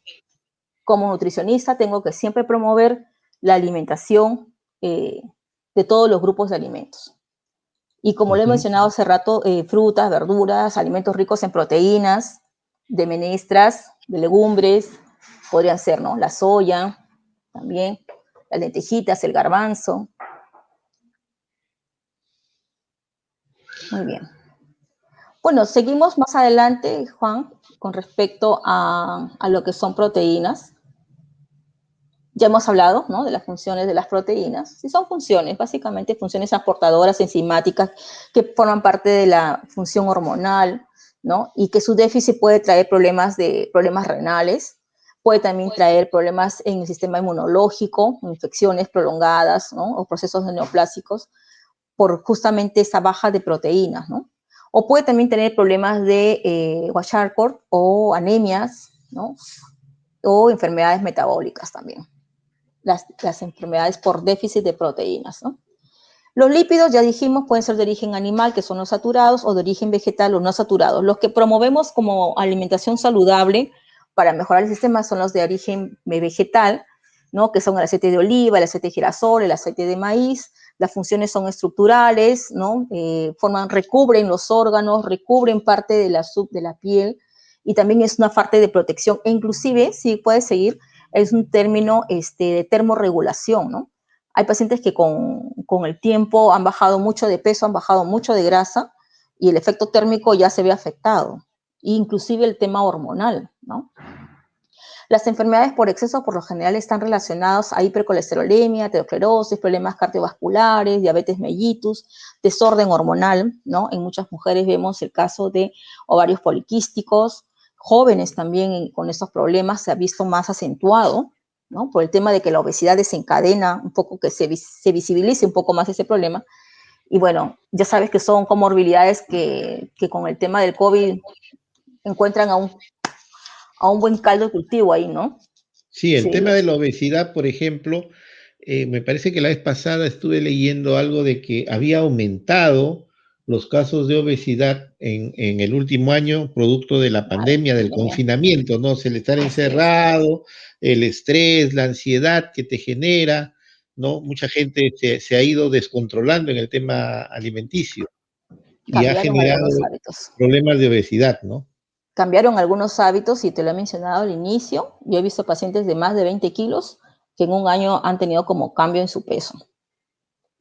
como nutricionista tengo que siempre promover la alimentación de todos los grupos de alimentos. Y como lo he Ujú. mencionado hace rato, frutas, verduras, alimentos ricos en proteínas, de menestras, de legumbres, podrían ser, ¿no? La soya, también, las lentejitas, el garbanzo. Muy bien. Bueno, seguimos más adelante, Juan, con respecto a lo que son proteínas. Ya hemos hablado, ¿no?, de las funciones de las proteínas. Sí, son funciones, básicamente funciones transportadoras enzimáticas que forman parte de la función hormonal, ¿no? Y que su déficit puede traer problemas renales, puede también traer problemas en el sistema inmunológico, infecciones prolongadas, ¿no?, o procesos neoplásicos, por justamente esa baja de proteínas, ¿no? O puede también tener problemas de Kwashiorkor o anemias, ¿no? O enfermedades metabólicas también, las enfermedades por déficit de proteínas, ¿no? Los lípidos, ya dijimos, pueden ser de origen animal, que son los saturados, o de origen vegetal o no saturados. Los que promovemos como alimentación saludable para mejorar el sistema son los de origen vegetal, ¿no?, que son el aceite de oliva, el aceite de girasol, el aceite de maíz. Las funciones son estructurales, ¿no? Recubren los órganos, recubren parte de la piel, y también es una parte de protección. E inclusive, sí, puede seguir, es un término de termorregulación, ¿no? Hay pacientes que con el tiempo han bajado mucho de peso, han bajado mucho de grasa y el efecto térmico ya se ve afectado, inclusive el tema hormonal, ¿no? Las enfermedades por exceso por lo general están relacionadas a hipercolesterolemia, aterosclerosis, problemas cardiovasculares, diabetes mellitus, desorden hormonal, ¿no? En muchas mujeres vemos el caso de ovarios poliquísticos, jóvenes también con estos problemas se ha visto más acentuado, ¿no? Por el tema de que la obesidad desencadena un poco que se visibilice un poco más ese problema. Y bueno, ya sabes que son comorbilidades que con el tema del COVID encuentran a un buen caldo de cultivo ahí, ¿no? Sí, el Sí, tema de la obesidad, por ejemplo, me parece que la vez pasada estuve leyendo algo de que había aumentado los casos de obesidad en el último año, producto de la claro, pandemia, del pandemia. confinamiento, ¿no? El estar Así es. encerrado, el estrés, la ansiedad que te genera, ¿no? Mucha gente se ha ido descontrolando en el tema alimenticio y ha Cambiaron generado algunos hábitos. problemas de obesidad, ¿no? Cambiaron algunos hábitos y te lo he mencionado al inicio. Yo he visto pacientes de más de 20 kilos que en un año han tenido como cambio en su peso.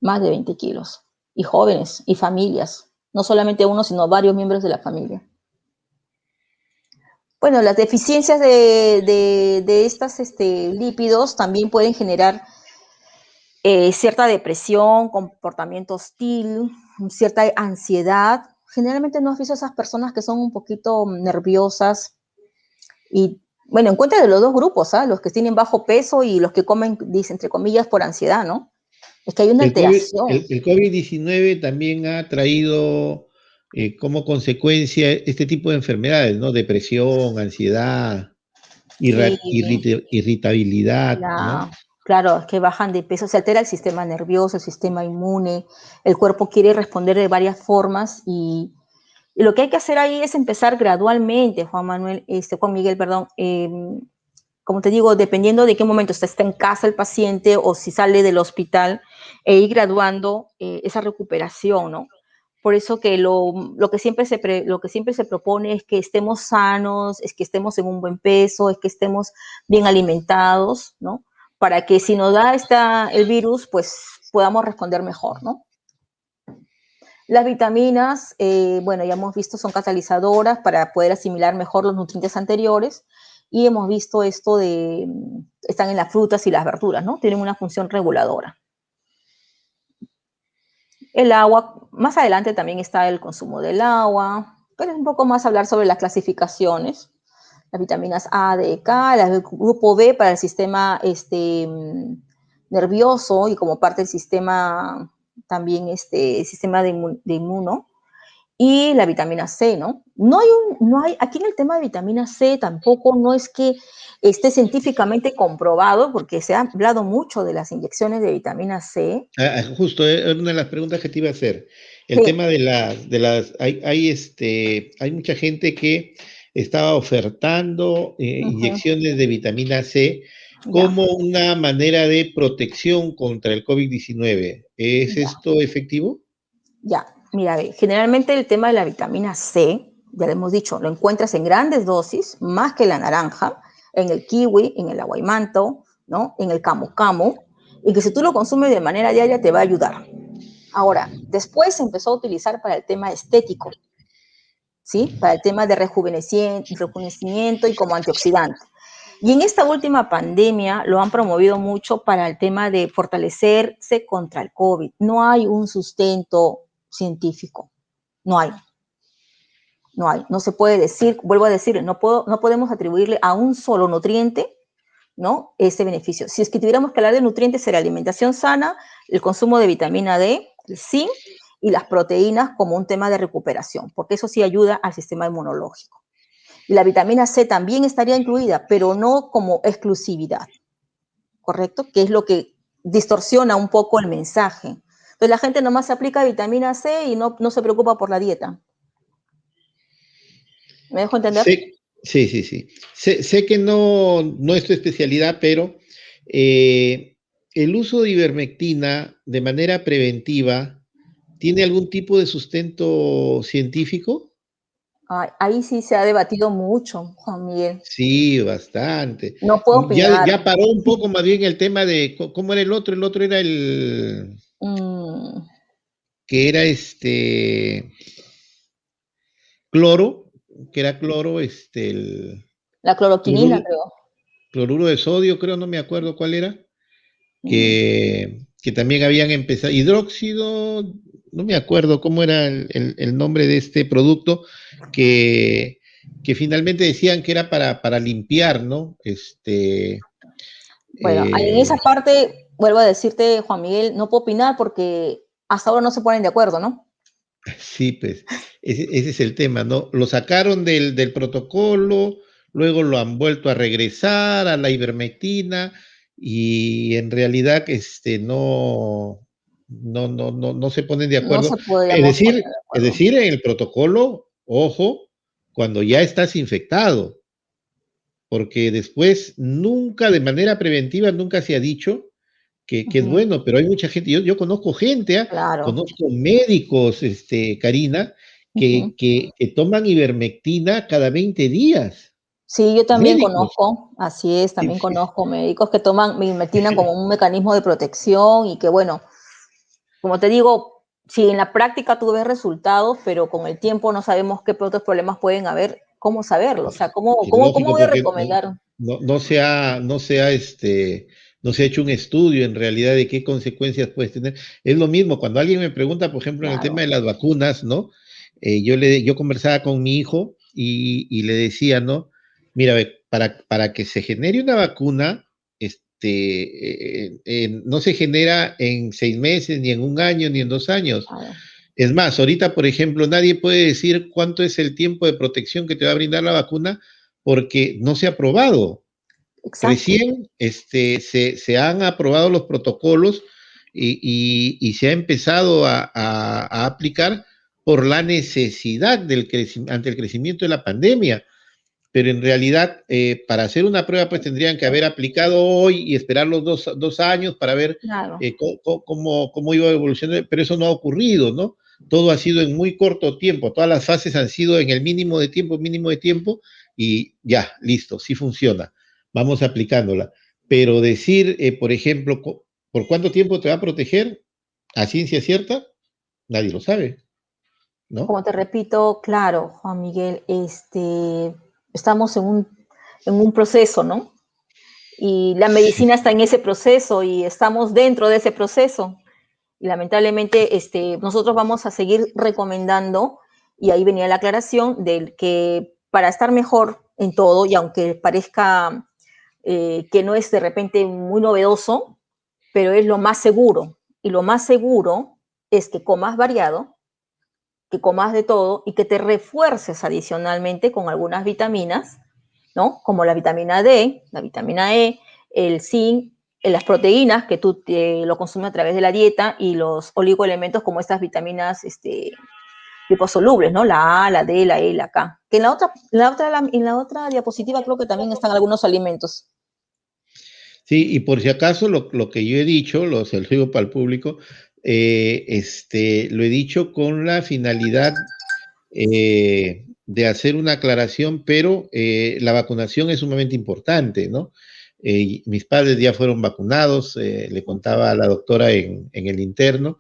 Más de 20 kilos. Y jóvenes y familias. No solamente uno, sino varios miembros de la familia. Bueno, las deficiencias de estos lípidos también pueden generar cierta depresión, comportamiento hostil, cierta ansiedad. Generalmente no has visto esas personas que son un poquito nerviosas y, bueno, encuentra de los dos grupos, ¿ah? Los que tienen bajo peso y los que comen, dice, entre comillas, por ansiedad, ¿no? Es que hay una alteración. El COVID-19 también ha traído como consecuencia este tipo de enfermedades, ¿no? Depresión, ansiedad, Sí, irritabilidad, ¿no? la, claro, es que bajan de peso, se altera el sistema nervioso, el sistema inmune, el cuerpo quiere responder de varias formas y lo que hay que hacer ahí es empezar gradualmente, Juan Miguel, perdón, como te digo, dependiendo de qué momento está en casa el paciente o si sale del hospital, e ir graduando esa recuperación, ¿no? Por eso que lo que siempre se propone es que estemos sanos, es que estemos en un buen peso, es que estemos bien alimentados, ¿no? Para que si nos da el virus, pues podamos responder mejor, ¿no? Las vitaminas, bueno, ya hemos visto, son catalizadoras para poder asimilar mejor los nutrientes anteriores y hemos visto están en las frutas y las verduras, ¿no? Tienen una función reguladora. El agua, más adelante también está el consumo del agua, pero es un poco más hablar sobre las clasificaciones. Las vitaminas A, D, K, el grupo B para el sistema nervioso y como parte del sistema también sistema de inmuno y la vitamina C, ¿no? Aquí en el tema de vitamina C tampoco no es que esté científicamente comprobado, porque se ha hablado mucho de las inyecciones de vitamina C. Justo, era una de las preguntas que te iba a hacer. El Sí, tema hay mucha gente que estaba ofertando ujú, inyecciones de vitamina C ya, como una manera de protección contra el COVID-19. ¿Es ya, esto efectivo? ya. Mira, ve, generalmente el tema de la vitamina C, ya lo hemos dicho, lo encuentras en grandes dosis, más que la naranja, en el kiwi, en el aguaymanto, ¿no? En el camu camu, y que si tú lo consumes de manera diaria te va a ayudar. Ahora, después se empezó a utilizar para el tema estético, ¿sí? Para el tema de rejuvenecimiento y como antioxidante. Y en esta última pandemia lo han promovido mucho para el tema de fortalecerse contra el COVID. No hay un sustento científico, no hay, no hay. No se puede decir, vuelvo a decir, no podemos atribuirle a un solo nutriente, ¿no? Ese beneficio. Si es que tuviéramos que hablar de nutrientes, sería alimentación sana, el consumo de vitamina D, el zinc y las proteínas como un tema de recuperación, porque eso sí ayuda al sistema inmunológico. Y la vitamina C también estaría incluida, pero no como exclusividad, ¿correcto? Que es lo que distorsiona un poco el mensaje. Entonces la gente nomás se aplica vitamina C y no se preocupa por la dieta. ¿Me dejo entender? Sí, sí, sí. Sé que no es tu especialidad, pero el uso de ivermectina de manera preventiva, ¿tiene algún tipo de sustento científico? Ay, ahí sí se ha debatido mucho, Juan Miguel. Sí, bastante. No puedo opinar. Ya paró un poco más bien el tema de cómo era el otro era el Mm, que era cloro, que era cloro, la cloroquinina, cloruro, creo. cloruro de sodio, creo, no me acuerdo cuál era, Mm, que también habían empezado, hidróxido, no me acuerdo cómo era el nombre de este producto, que, que finalmente decían que era para limpiar, ¿no? Bueno, ahí en esa Eh, parte, vuelvo a decirte, Juan Miguel, no puedo opinar porque hasta ahora no se ponen de acuerdo, ¿no? Sí, pues, ese es el tema, ¿no? Lo sacaron del protocolo, luego lo han vuelto a regresar a la ivermectina y en realidad no se ponen de No acuerdo. se podíamos poner de Es acuerdo. decir, en el protocolo, ojo, cuando ya estás infectado, porque después nunca, de manera preventiva, nunca se ha dicho que es Ujú, bueno, pero hay mucha gente, yo conozco gente, ¿ah? claro. Conozco médicos, Karina, Ujú. que toman ivermectina cada 20 días, Sí, yo también médicos. conozco, así es, Sí, también sí, conozco médicos que toman ivermectina como un mecanismo de protección y que, bueno, como te digo, si en la práctica tú ves resultados, pero con el tiempo no sabemos qué otros problemas pueden haber, ¿cómo saberlo? O sea, sí, ¿cómo lógico, voy a porque recomendar? no se ha hecho un estudio en realidad de qué consecuencias puedes tener. Es lo mismo, cuando alguien me pregunta, por ejemplo, en el tema Claro, de las vacunas, ¿no? Yo conversaba con mi hijo y le decía, ¿no? Mira, ve, para que se genere una vacuna, no se genera en 6 meses, ni en un año, ni en 2 años. claro, Es más, ahorita, por ejemplo, nadie puede decir cuánto es el tiempo de protección que te va a brindar la vacuna porque no se ha aprobado. exacto. Recién se han aprobado los protocolos y se ha empezado a aplicar por la necesidad ante el crecimiento de la pandemia. Pero en realidad, para hacer una prueba, pues tendrían que haber aplicado hoy y esperar los 2 años para ver Claro. cómo iba a evolucionar, pero eso no ha ocurrido, ¿no? Todo ha sido en muy corto tiempo, todas las fases han sido en el mínimo de tiempo, y ya, listo, sí funciona, vamos aplicándola. Pero decir, por ejemplo, ¿por cuánto tiempo te va a proteger? A ciencia cierta, nadie lo sabe, ¿no? Como te repito, claro, Juan Miguel, estamos en un proceso, ¿no? Y la Sí. medicina está en ese proceso y estamos dentro de ese proceso. Y lamentablemente, nosotros vamos a seguir recomendando, y ahí venía la aclaración, del que para estar mejor en todo, y aunque parezca que no es de repente muy novedoso, pero es lo más seguro. Y lo más seguro es que comas variado, que comas de todo y que te refuerces adicionalmente con algunas vitaminas, ¿no? Como la vitamina D, la vitamina E, el zinc, las proteínas que tú lo consumes a través de la dieta y los oligoelementos como estas vitaminas liposolubles, ¿no? La A, la D, la E, la K. Que en la otra diapositiva creo que también están algunos alimentos. Sí, y por si acaso lo que yo he dicho, se lo digo para el público, lo he dicho con la finalidad de hacer una aclaración, pero la vacunación es sumamente importante, ¿no? Mis padres ya fueron vacunados, le contaba a la doctora en el interno,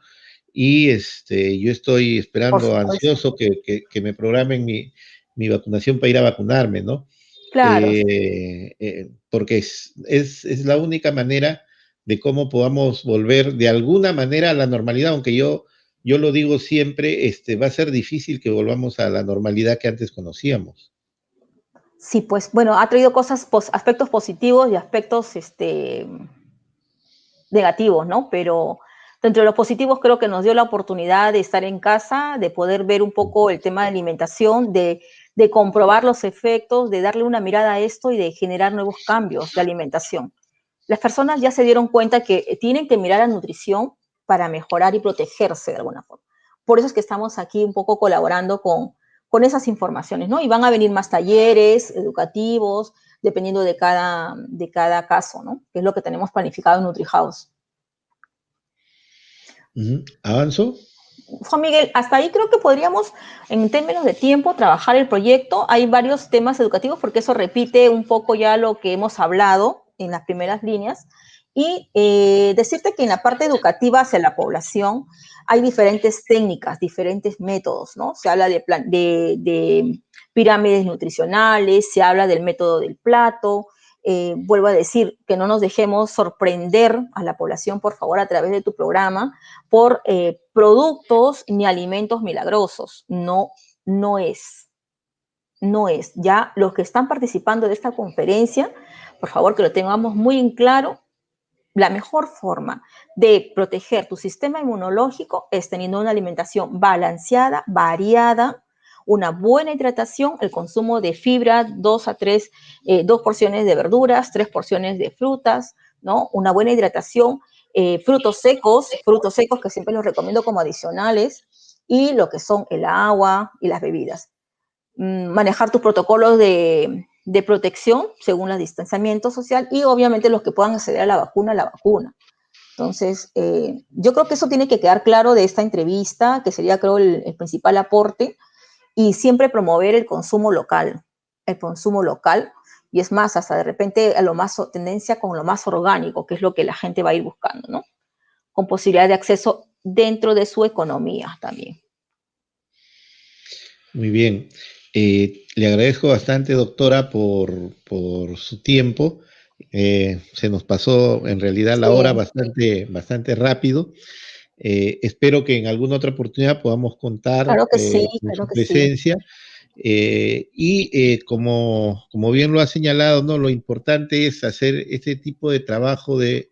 y yo estoy Por esperando supuesto. ansioso que me programen mi vacunación para ir a vacunarme, ¿no? Claro, Porque es la única manera de cómo podamos volver de alguna manera a la normalidad, aunque yo lo digo siempre, va a ser difícil que volvamos a la normalidad que antes conocíamos. sí, pues bueno, ha traído aspectos positivos y aspectos negativos, ¿no? Pero dentro de los positivos creo que nos dio la oportunidad de estar en casa, de poder ver un poco el tema de alimentación, de comprobar los efectos, de darle una mirada a esto y de generar nuevos cambios de alimentación. Las personas ya se dieron cuenta que tienen que mirar a nutrición para mejorar y protegerse de alguna forma. Por eso es que estamos aquí un poco colaborando con esas informaciones, ¿no? Y van a venir más talleres educativos, dependiendo de cada caso, ¿no? Que es lo que tenemos planificado en NutriHouse. Ujú. ¿Avanzo? Juan Miguel, hasta ahí creo que podríamos, en términos de tiempo, trabajar el proyecto. Hay varios temas educativos porque eso repite un poco ya lo que hemos hablado en las primeras líneas. Y decirte que en la parte educativa hacia la población hay diferentes técnicas, diferentes métodos, ¿no? Se habla de pirámides nutricionales, se habla del método del plato. Vuelvo a decir que no nos dejemos sorprender a la población, por favor, a través de tu programa, por productos ni alimentos milagrosos. No, no es. No es. Ya los que están participando de esta conferencia, por favor, que lo tengamos muy en claro, la mejor forma de proteger tu sistema inmunológico es teniendo una alimentación balanceada, variada, una buena hidratación, el consumo de fibra, 2 porciones de verduras, 3 porciones de frutas, ¿no? Una buena hidratación, frutos secos que siempre los recomiendo como adicionales, y lo que son el agua y las bebidas. Manejar tus protocolos de protección según el distanciamiento social y obviamente los que puedan acceder a la vacuna, la vacuna. Entonces, yo creo que eso tiene que quedar claro de esta entrevista, que sería, creo, el principal aporte, y siempre promover el consumo local, y es más, hasta de repente a lo más tendencia con lo más orgánico, que es lo que la gente va a ir buscando, ¿no? Con posibilidad de acceso dentro de su economía también. Muy bien. Le agradezco bastante, doctora, por su tiempo. Se nos pasó en realidad la hora Sí, bastante rápido. Espero que en alguna otra oportunidad podamos contar claro que sí, con claro su que sí. presencia. Como bien lo ha señalado, ¿no? Lo importante es hacer este tipo de trabajo de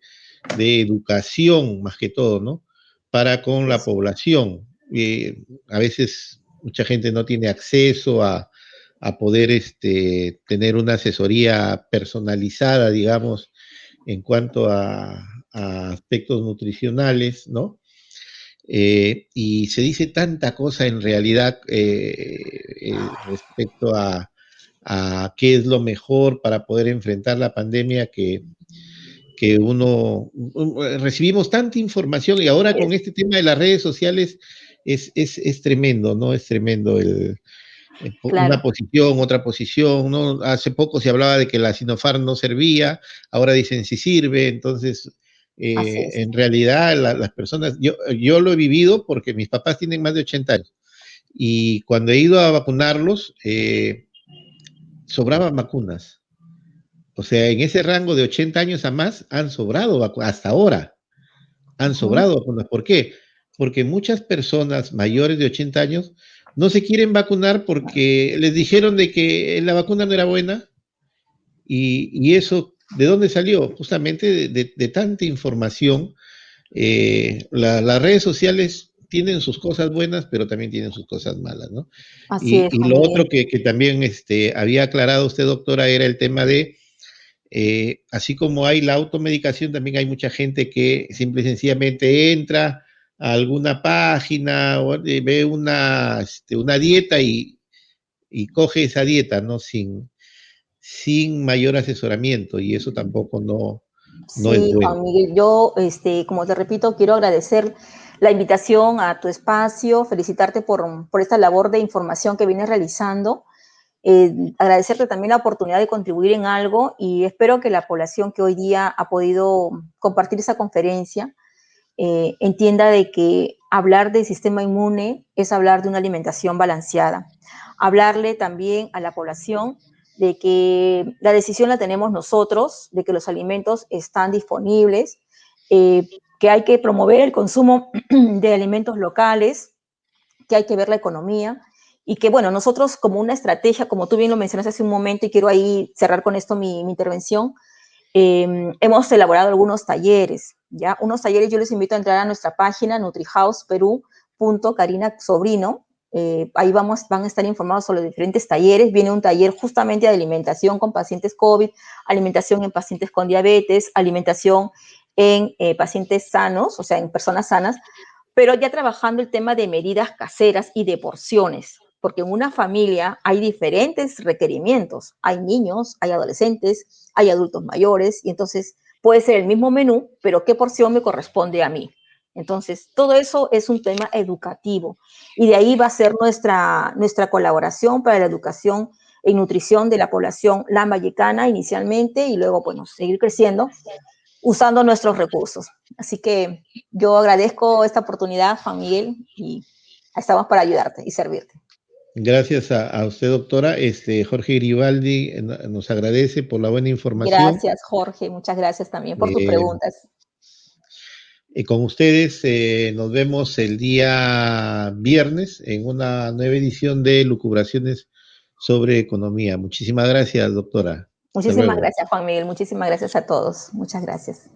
educación, más que todo, ¿no? Para con la Sí, población. A veces mucha gente no tiene acceso a poder tener una asesoría personalizada, digamos, en cuanto a aspectos nutricionales, ¿no? Y se dice tanta cosa en realidad respecto a qué es lo mejor para poder enfrentar la pandemia que recibimos tanta información y ahora con este tema de las redes sociales es tremendo, ¿no? Es tremendo una claro, posición, otra posición, ¿no? Hace poco se hablaba de que la Sinopharm no servía, ahora dicen si sirve, entonces así es. en realidad las personas, yo lo he vivido porque mis papás tienen más de 80 años y cuando he ido a vacunarlos, sobraban vacunas. O sea, en ese rango de 80 años a más han sobrado vacunas, hasta ahora han Ujú. sobrado vacunas. ¿Por qué? Porque muchas personas mayores de 80 años no se quieren vacunar porque les dijeron de que la vacuna no era buena y eso, ¿de dónde salió? Justamente de tanta información. Las redes sociales tienen sus cosas buenas, pero también tienen sus cosas malas, ¿no? Así es, Y Juan lo otro Miguel. que también había aclarado usted, doctora, era el tema de así como hay la automedicación, también hay mucha gente que simple y sencillamente entra a alguna página o ve una dieta y coge esa dieta, ¿no? Sin mayor asesoramiento y eso tampoco no es Sí, bueno. Juan Miguel, yo, como te repito, quiero agradecer la invitación a tu espacio, felicitarte por esta labor de información que vienes realizando, agradecerte también la oportunidad de contribuir en algo, y espero que la población que hoy día ha podido compartir esa conferencia entienda de que hablar del sistema inmune es hablar de una alimentación balanceada. Hablarle también a la población de que la decisión la tenemos nosotros, de que los alimentos están disponibles, que hay que promover el consumo de alimentos locales, que hay que ver la economía, y que, bueno, nosotros como una estrategia, como tú bien lo mencionaste hace un momento, y quiero ahí cerrar con esto mi intervención, hemos elaborado algunos talleres, ¿ya? Unos talleres, yo les invito a entrar a nuestra página nutrihouseperu.carina Sobrino, ahí van a estar informados sobre los diferentes talleres. Viene un taller justamente de alimentación con pacientes COVID, alimentación en pacientes con diabetes, alimentación en pacientes sanos, o sea, en personas sanas, pero ya trabajando el tema de medidas caseras y de porciones, porque en una familia hay diferentes requerimientos, hay niños, hay adolescentes, hay adultos mayores, y entonces puede ser el mismo menú, pero qué porción me corresponde a mí. Entonces, todo eso es un tema educativo y de ahí va a ser nuestra colaboración para la educación y nutrición de la población lambayecana inicialmente y luego, bueno, seguir creciendo usando nuestros recursos. Así que yo agradezco esta oportunidad, Juan Miguel, y estamos para ayudarte y servirte. Gracias a usted, doctora. Jorge Gribaldi nos agradece por la buena información. Gracias, Jorge. Muchas gracias también por tus Eh, preguntas. con ustedes nos vemos el día viernes en una nueva edición de Lucubraciones sobre Economía. Muchísimas gracias, doctora. Hasta Muchísimas luego. gracias, Juan Miguel. Muchísimas gracias a todos. Muchas gracias.